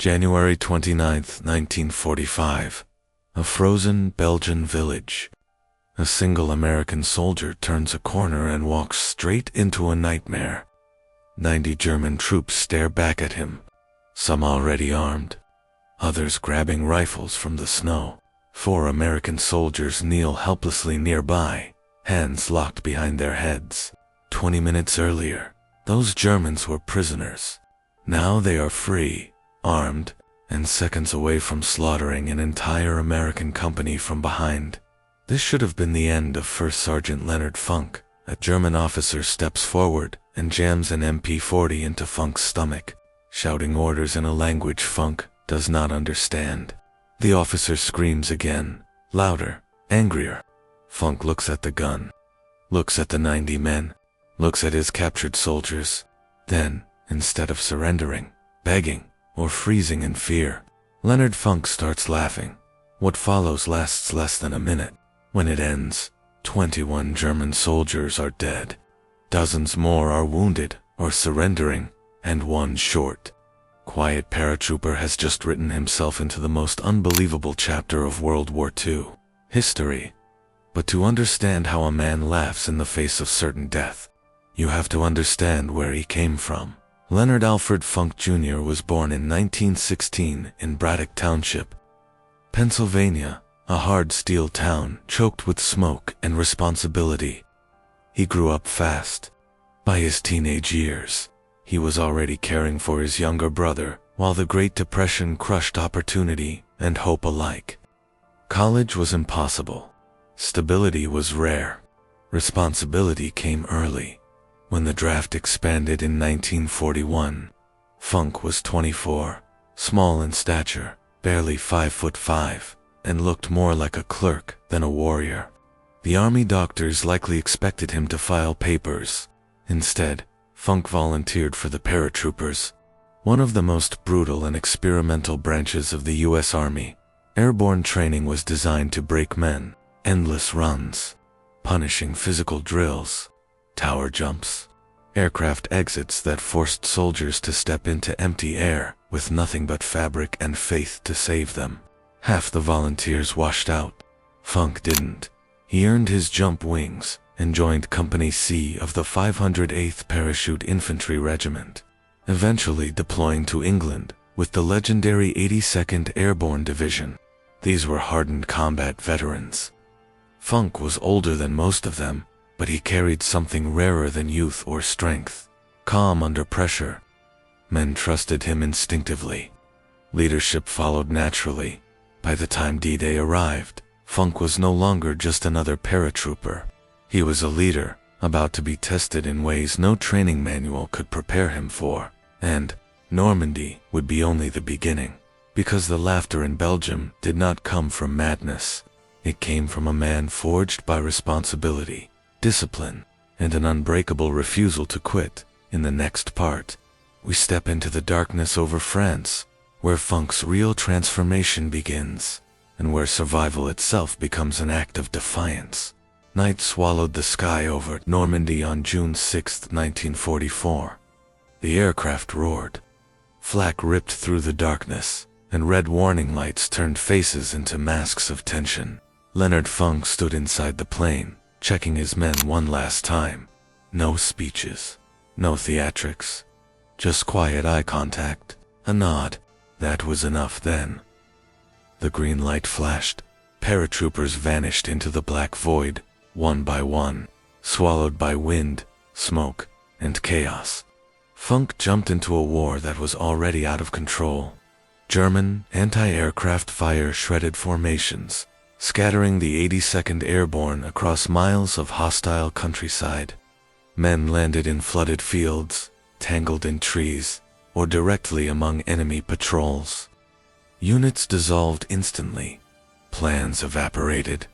January 29th, 1945. A frozen Belgian village. A single American soldier turns a corner and walks straight into a nightmare. 90 German troops stare back at him, some already armed, others grabbing rifles from the snow. 4 American soldiers kneel helplessly nearby, hands locked behind their heads. 20 minutes earlier, those Germans were prisoners. Now they are free, armed, and seconds away from slaughtering an entire American company from behind. This should have been the end of First Sergeant Leonard Funk. A German officer steps forward and jams an MP-40 into Funk's stomach, shouting orders in a language Funk does not understand. The officer screams again, louder, angrier. Funk looks at the gun, looks at the 90 men, looks at his captured soldiers. Then, instead of surrendering, begging, or freezing in fear, Leonard Funk starts laughing. What follows lasts less than a minute. When it ends, 21 German soldiers are dead. Dozens more are wounded or surrendering, and 1 short. Quiet Paratrooper has just written himself into the most unbelievable chapter of World War II history. But to understand how a man laughs in the face of certain death, you have to understand where he came from. Leonard Alfred Funk Jr. was born in 1916 in Braddock Township, Pennsylvania, a hard steel town choked with smoke and responsibility. He grew up fast. By his teenage years, he was already caring for his younger brother, while the Great Depression crushed opportunity and hope alike. College was impossible. Stability was rare. Responsibility came early. When the draft expanded in 1941, Funk was 24, small in stature, barely 5'5", and looked more like a clerk than a warrior. The army doctors likely expected him to file papers. Instead, Funk volunteered for the Paratroopers, one of the most brutal and experimental branches of the U.S. Army. Airborne training was designed to break men, endless runs, punishing physical drills, tower jumps, aircraft exits that forced soldiers to step into empty air with nothing but fabric and faith to save them. Half the volunteers washed out. Funk didn't. He earned his jump wings and joined Company C of the 508th Parachute Infantry Regiment, eventually deploying to England with the legendary 82nd Airborne Division. These were hardened combat veterans. Funk was older than most of them, but he carried something rarer than youth or strength: calm under pressure. Men trusted him instinctively. Leadership followed naturally. By the time D-Day arrived, Funk was no longer just another paratrooper. He was a leader, about to be tested in ways no training manual could prepare him for. And Normandy would be only the beginning, because the laughter in Belgium did not come from madness. It came from a man forged by responsibility, discipline, and an unbreakable refusal to quit. In the next part, we step into the darkness over France, where Funk's real transformation begins, and where survival itself becomes an act of defiance. Night swallowed the sky over Normandy on June 6, 1944. The aircraft roared. Flak ripped through the darkness, and red warning lights turned faces into masks of tension. Leonard Funk stood inside the plane, checking his men one last time. No speeches, no theatrics, just quiet eye contact, a nod. That was enough then. The green light flashed. Paratroopers vanished into the black void, one by one, swallowed by wind, smoke, and chaos. Funk jumped into a war that was already out of control. German anti-aircraft fire shredded formations, scattering the 82nd Airborne across miles of hostile countryside. Men landed in flooded fields, tangled in trees, or directly among enemy patrols. Units dissolved instantly. Plans evaporated.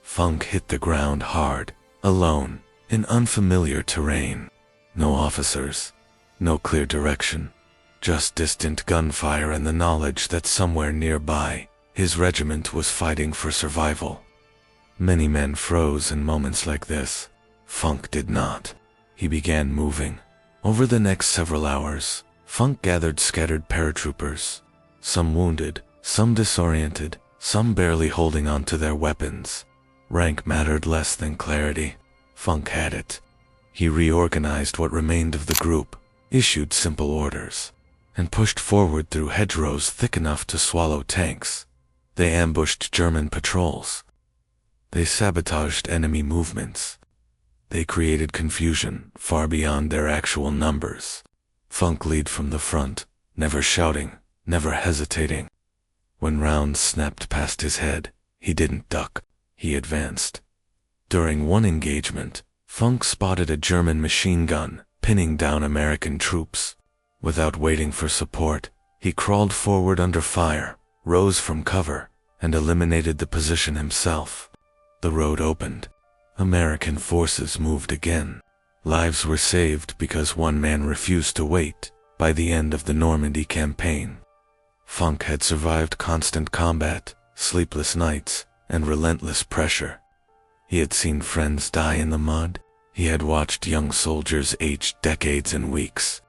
Funk hit the ground hard, alone, in unfamiliar terrain. No officers, no clear direction, just distant gunfire and the knowledge that somewhere nearby, his regiment was fighting for survival. Many men froze in moments like this. Funk did not. He began moving. Over the next several hours, Funk gathered scattered paratroopers, Some wounded, some disoriented, some barely holding on to their weapons. Rank mattered less than clarity. Funk had it. He reorganized what remained of the group, issued simple orders, and pushed forward through hedgerows thick enough to swallow tanks. They ambushed German patrols. They sabotaged enemy movements. They created confusion far beyond their actual numbers. Funk led from the front, never shouting, never hesitating. When rounds snapped past his head, he didn't duck, he advanced. During one engagement, Funk spotted a German machine gun pinning down American troops. Without waiting for support, he crawled forward under fire, rose from cover, and eliminated the position himself. The road opened. American forces moved again. Lives were saved because one man refused to wait. By the end of the Normandy campaign, Funk had survived constant combat, sleepless nights, and relentless pressure. He had seen friends die in the mud. He had watched young soldiers age decades in weeks.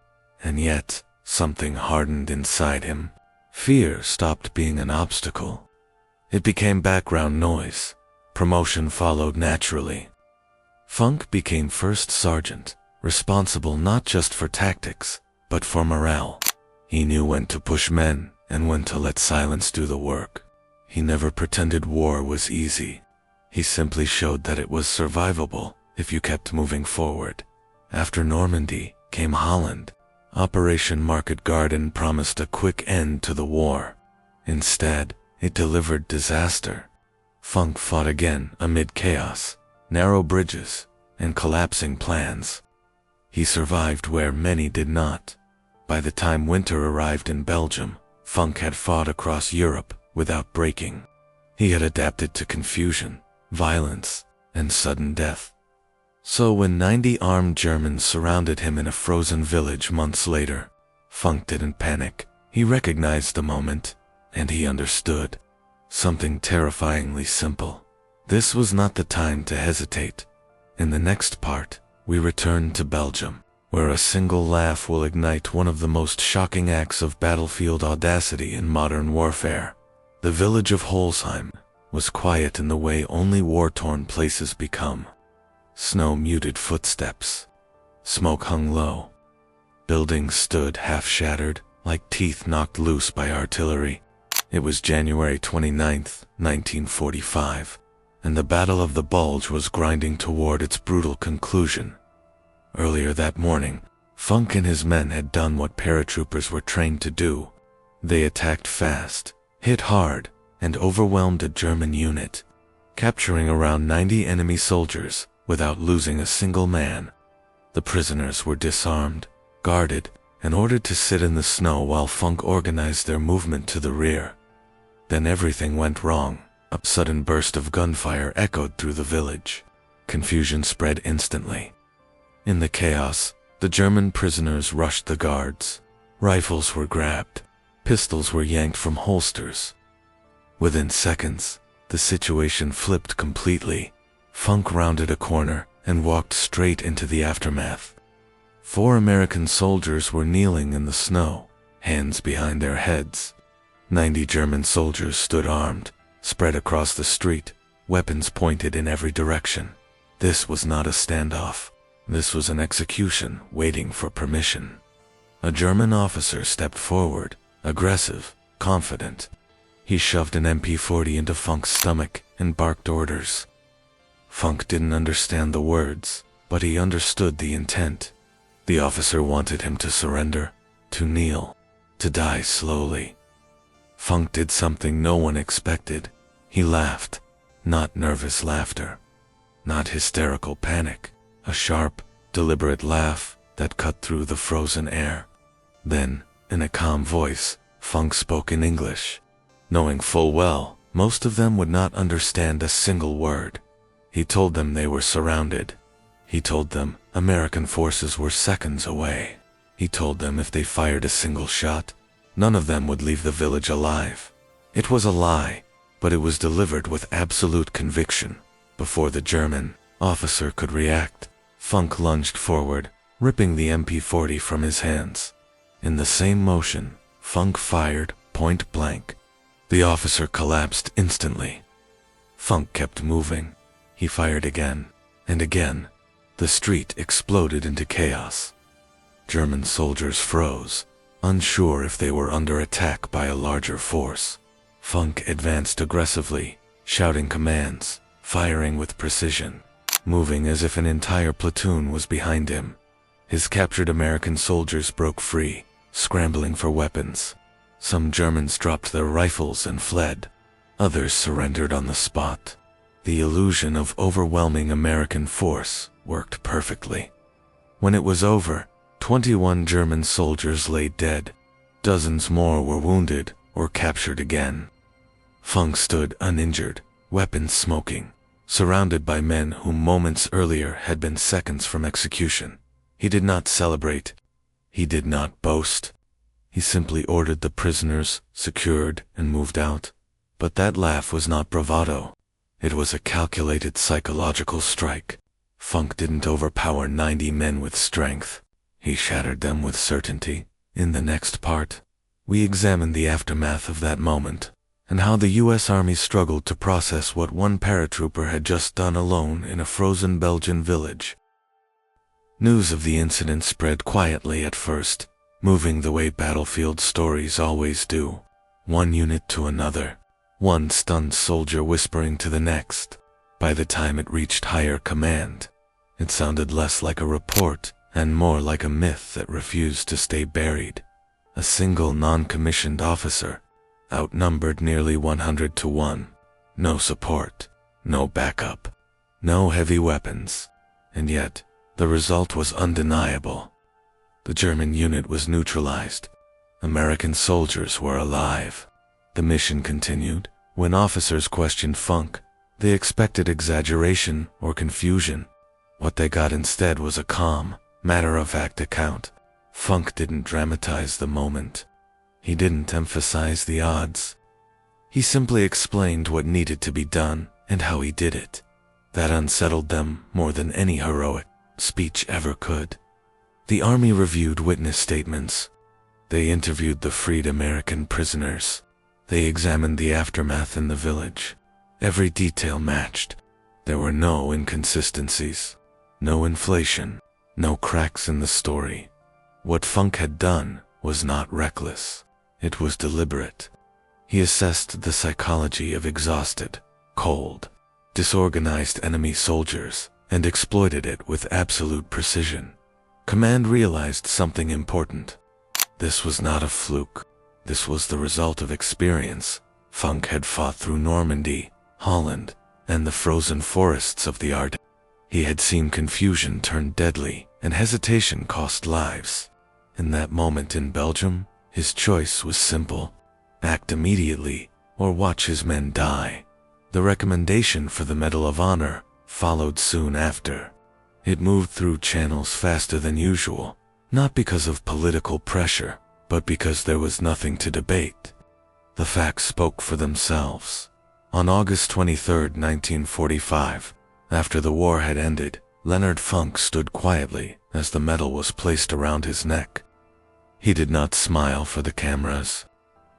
And yet, something hardened inside him. Fear stopped being an obstacle. It became background noise. Promotion followed naturally. Funk became first sergeant, responsible not just for tactics, but for morale. He knew when to push men and when to let silence do the work. He never pretended war was easy. He simply showed that it was survivable if you kept moving forward. After Normandy came Holland. Operation Market Garden promised a quick end to the war. Instead, it delivered disaster. Funk fought again amid chaos, narrow bridges, and collapsing plans. He survived where many did not. By the time winter arrived in Belgium, Funk had fought across Europe without breaking. He had adapted to confusion, violence, and sudden death. So when 90 armed Germans surrounded him in a frozen village months later, Funk didn't panic. He recognized the moment, and he understood. Something terrifyingly simple. This was not the time to hesitate. In the next part, we return to Belgium, where a single laugh will ignite one of the most shocking acts of battlefield audacity in modern warfare. The village of Holsheim was quiet in the way only war-torn places become. Snow muted footsteps. Smoke hung low. Buildings stood half-shattered, like teeth knocked loose by artillery. It was January 29th, 1945, and the Battle of the Bulge was grinding toward its brutal conclusion. Earlier that morning, Funk and his men had done what paratroopers were trained to do. They attacked fast, hit hard, and overwhelmed a German unit, capturing around 90 enemy soldiers without losing a single man. The prisoners were disarmed, guarded, and ordered to sit in the snow while Funk organized their movement to the rear. Then everything went wrong. A sudden burst of gunfire echoed through the village. Confusion spread instantly. In the chaos, the German prisoners rushed the guards. Rifles were grabbed. Pistols were yanked from holsters. Within seconds, the situation flipped completely. Funk rounded a corner and walked straight into the aftermath. 4 American soldiers were kneeling in the snow, hands behind their heads. 90 German soldiers stood armed, spread across the street, weapons pointed in every direction. This was not a standoff. This was an execution waiting for permission. A German officer stepped forward, aggressive, confident. He shoved an MP40 into Funk's stomach and barked orders. Funk didn't understand the words, but he understood the intent. The officer wanted him to surrender, to kneel, to die slowly. Funk did something no one expected. He laughed, not nervous laughter, not hysterical panic, a sharp, deliberate laugh that cut through the frozen air. Then, in a calm voice, Funk spoke in English, knowing full well most of them would not understand a single word. He told them they were surrounded. He told them American forces were seconds away. He told them if they fired a single shot, none of them would leave the village alive. It was a lie, but it was delivered with absolute conviction. Before the German officer could react, Funk lunged forward, ripping the MP40 from his hands. In the same motion, Funk fired, point blank. The officer collapsed instantly. Funk kept moving. He fired again, and again. The street exploded into chaos. German soldiers froze, unsure if they were under attack by a larger force. Funk advanced aggressively, shouting commands, firing with precision, moving as if an entire platoon was behind him. His captured American soldiers broke free, scrambling for weapons. Some Germans dropped their rifles and fled. Others surrendered on the spot. The illusion of overwhelming American force worked perfectly. When it was over, 21 German soldiers lay dead. Dozens more were wounded or captured again. Funk stood uninjured, weapons smoking, surrounded by men who moments earlier had been seconds from execution. He did not celebrate. He did not boast. He simply ordered the prisoners secured and moved out. But that laugh was not bravado. It was a calculated psychological strike. Funk didn't overpower 90 men with strength. He shattered them with certainty. In the next part, we examine the aftermath of that moment, and how the U.S. Army struggled to process what one paratrooper had just done alone in a frozen Belgian village. News of the incident spread quietly at first, moving the way battlefield stories always do. One unit to another, one stunned soldier whispering to the next. By the time it reached higher command, it sounded less like a report and more like a myth that refused to stay buried. A single non-commissioned officer, outnumbered nearly 100 to 1. No support, no backup, no heavy weapons. And yet, the result was undeniable. The German unit was neutralized. American soldiers were alive. The mission continued. When officers questioned Funk, they expected exaggeration or confusion. What they got instead was a calm, matter-of-fact account. Funk didn't dramatize the moment. He didn't emphasize the odds. He simply explained what needed to be done and how he did it. That unsettled them more than any heroic speech ever could. The Army reviewed witness statements. They interviewed the freed American prisoners. They examined the aftermath in the village. Every detail matched. There were no inconsistencies, no inflation, no cracks in the story. What Funk had done was not reckless. It was deliberate. He assessed the psychology of exhausted, cold, disorganized enemy soldiers and exploited it with absolute precision. Command realized something important. This was not a fluke. This was the result of experience. Funk had fought through Normandy, Holland, and the frozen forests of the Ardennes. He had seen confusion turn deadly and hesitation cost lives. In that moment in Belgium, his choice was simple: act immediately or watch his men die. The recommendation for the Medal of Honor followed soon after. It moved through channels faster than usual, not because of political pressure, but because there was nothing to debate. The facts spoke for themselves. On August 23, 1945, after the war had ended, Leonard Funk stood quietly as the medal was placed around his neck. He did not smile for the cameras.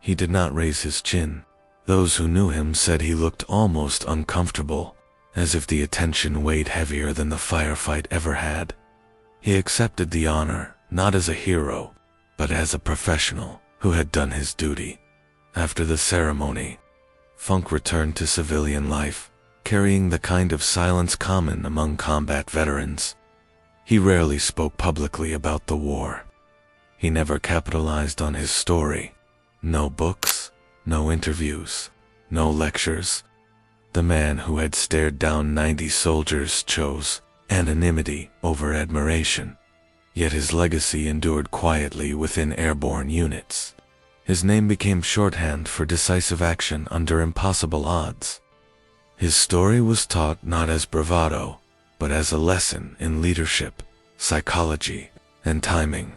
He did not raise his chin. Those who knew him said he looked almost uncomfortable, as if the attention weighed heavier than the firefight ever had. He accepted the honor, not as a hero, but as a professional who had done his duty. After the ceremony, Funk returned to civilian life, carrying the kind of silence common among combat veterans. He rarely spoke publicly about the war. He never capitalized on his story. No books, no interviews, no lectures. The man who had stared down 90 soldiers chose anonymity over admiration. Yet his legacy endured quietly within airborne units. His name became shorthand for decisive action under impossible odds. His story was taught not as bravado, but as a lesson in leadership, psychology, and timing.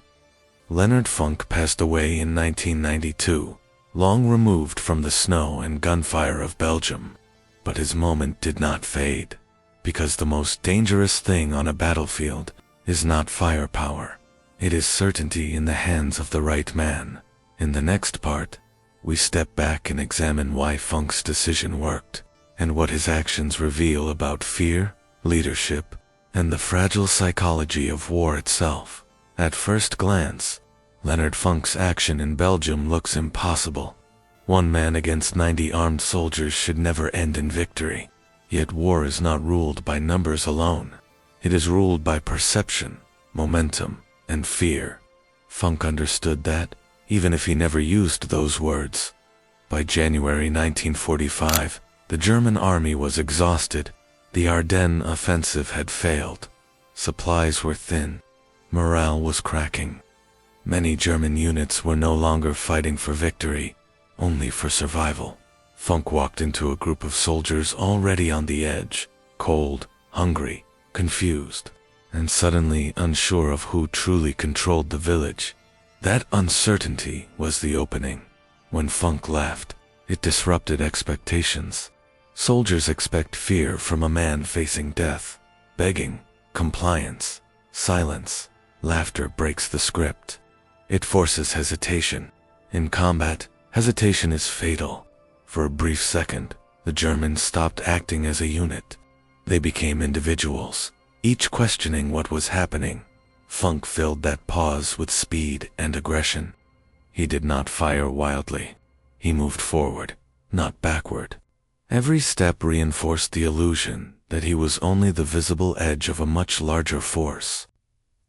Leonard Funk passed away in 1992, long removed from the snow and gunfire of Belgium. But his moment did not fade, because the most dangerous thing on a battlefield is not firepower. It is certainty in the hands of the right man. In the next part, we step back and examine why Funk's decision worked, and what his actions reveal about fear, leadership, and the fragile psychology of war itself. At first glance, Leonard Funk's action in Belgium looks impossible. One man against 90 armed soldiers should never end in victory. Yet war is not ruled by numbers alone. It is ruled by perception, momentum, and fear. Funk understood that, even if he never used those words. By January 1945, the German army was exhausted. The Ardennes offensive had failed. Supplies were thin. Morale was cracking. Many German units were no longer fighting for victory, only for survival. Funk walked into a group of soldiers already on the edge, cold, hungry, confused, and suddenly unsure of who truly controlled the village. That uncertainty was the opening. When Funk laughed, it disrupted expectations. Soldiers expect fear from a man facing death, begging, compliance, silence. Laughter breaks the script. It forces hesitation. In combat, hesitation is fatal. For a brief second, the Germans stopped acting as a unit. They became individuals, each questioning what was happening. Funk filled that pause with speed and aggression. He did not fire wildly. He moved forward, not backward. Every step reinforced the illusion that he was only the visible edge of a much larger force.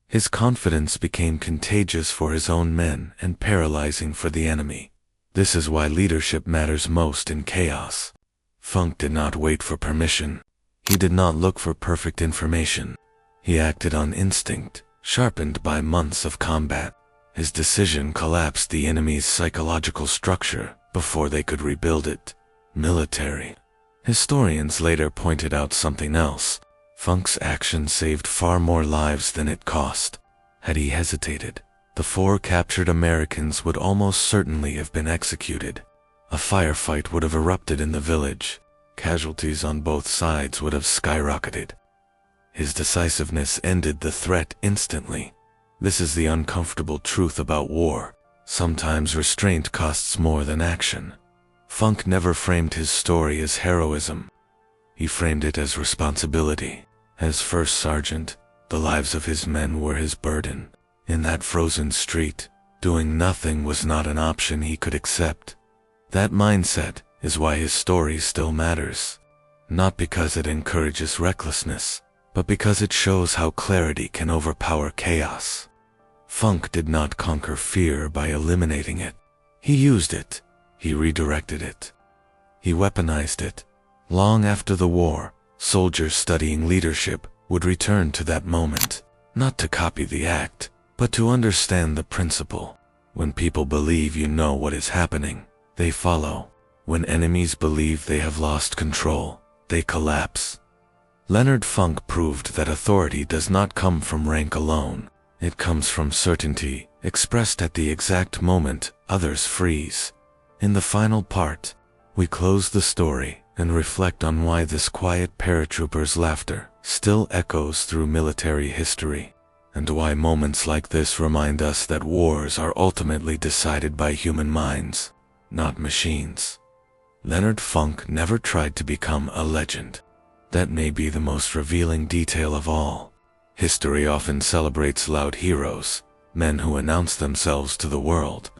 His confidence became contagious for his own men and paralyzing for the enemy. This is why leadership matters most in chaos. Funk did not wait for permission. He did not look for perfect information. He acted on instinct, sharpened by months of combat. His decision collapsed the enemy's psychological structure before they could rebuild it. Military. Historians later pointed out something else. Funk's action saved far more lives than it cost. Had he hesitated, the 4 captured Americans would almost certainly have been executed. A firefight would have erupted in the village. Casualties on both sides would have skyrocketed. His decisiveness ended the threat instantly. This is the uncomfortable truth about war. Sometimes restraint costs more than action. Funk never framed his story as heroism. He framed it as responsibility. As first sergeant, the lives of his men were his burden. In that frozen street, doing nothing was not an option he could accept. That mindset is why his story still matters. Not because it encourages recklessness, but because it shows how clarity can overpower chaos. Funk did not conquer fear by eliminating it. He used it. He redirected it. He weaponized it. Long after the war, soldiers studying leadership would return to that moment, not to copy the act, but to understand the principle. When people believe you know what is happening, they follow. When enemies believe they have lost control, they collapse. Leonard Funk proved that authority does not come from rank alone. It comes from certainty, expressed at the exact moment others freeze. In the final part, we close the story and reflect on why this quiet paratrooper's laughter still echoes through military history, and why moments like this remind us that wars are ultimately decided by human minds, not machines. Leonard Funk never tried to become a legend. That may be the most revealing detail of all. History often celebrates loud heroes, men who announce themselves to the world.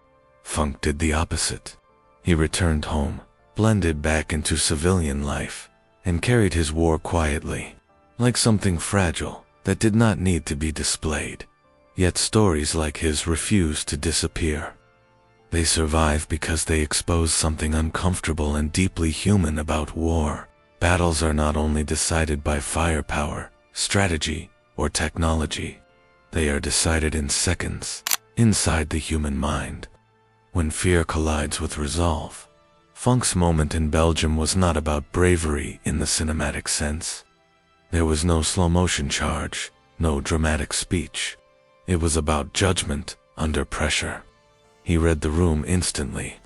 Funk did the opposite. He returned home, blended back into civilian life, and carried his war quietly, like something fragile that did not need to be displayed. Yet stories like his refuse to disappear. They survive because they expose something uncomfortable and deeply human about war. Battles are not only decided by firepower, strategy, or technology. They are decided in seconds, inside the human mind. When fear collides with resolve. Funk's moment in Belgium was not about bravery in the cinematic sense. There was no slow-motion charge, no dramatic speech. It was about judgment under pressure. He read the room instantly.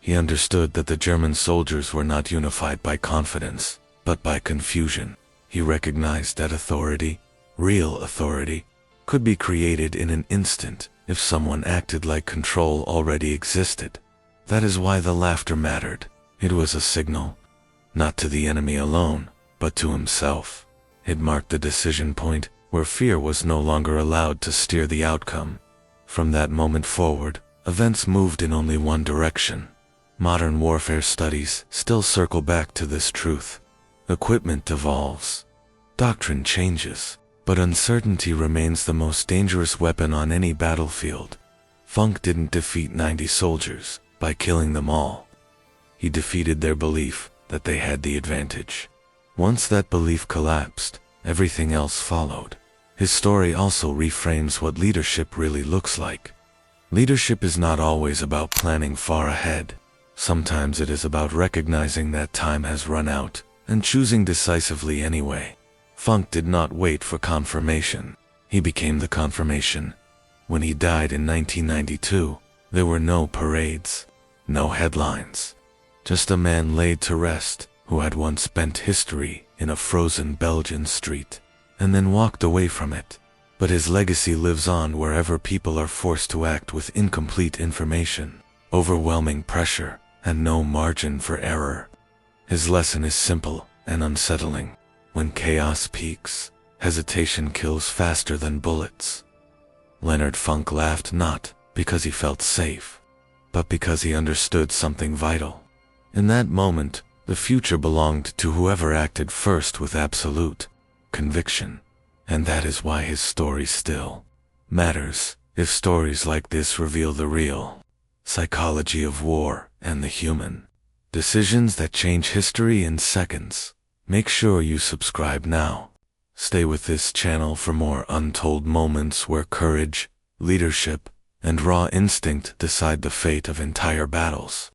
He understood that the German soldiers were not unified by confidence, but by confusion. He recognized that authority, real authority, could be created in an instant if someone acted like control already existed. That is why the laughter mattered. It was a signal, not to the enemy alone, but to himself. It marked the decision point where fear was no longer allowed to steer the outcome. From that moment forward, events moved in only one direction. Modern warfare studies still circle back to this truth. Equipment evolves, doctrine changes, but uncertainty remains the most dangerous weapon on any battlefield. Funk didn't defeat 90 soldiers by killing them all. He defeated their belief that they had the advantage. Once that belief collapsed, everything else followed. His story also reframes what leadership really looks like. Leadership is not always about planning far ahead. Sometimes it is about recognizing that time has run out and choosing decisively anyway. Funk did not wait for confirmation. He became the confirmation. When he died in 1992, there were no parades, no headlines. Just a man laid to rest who had once spent history in a frozen Belgian street and then walked away from it. But his legacy lives on wherever people are forced to act with incomplete information, overwhelming pressure, and no margin for error. His lesson is simple and unsettling. When chaos peaks, hesitation kills faster than bullets. Leonard Funk laughed not because he felt safe, but because he understood something vital. In that moment, the future belonged to whoever acted first with absolute conviction. And that is why his story still matters. If stories like this reveal the real psychology of war and the human decisions that change history in seconds, make sure you subscribe now. Stay with this channel for more untold moments where courage, leadership, and raw instinct decide the fate of entire battles.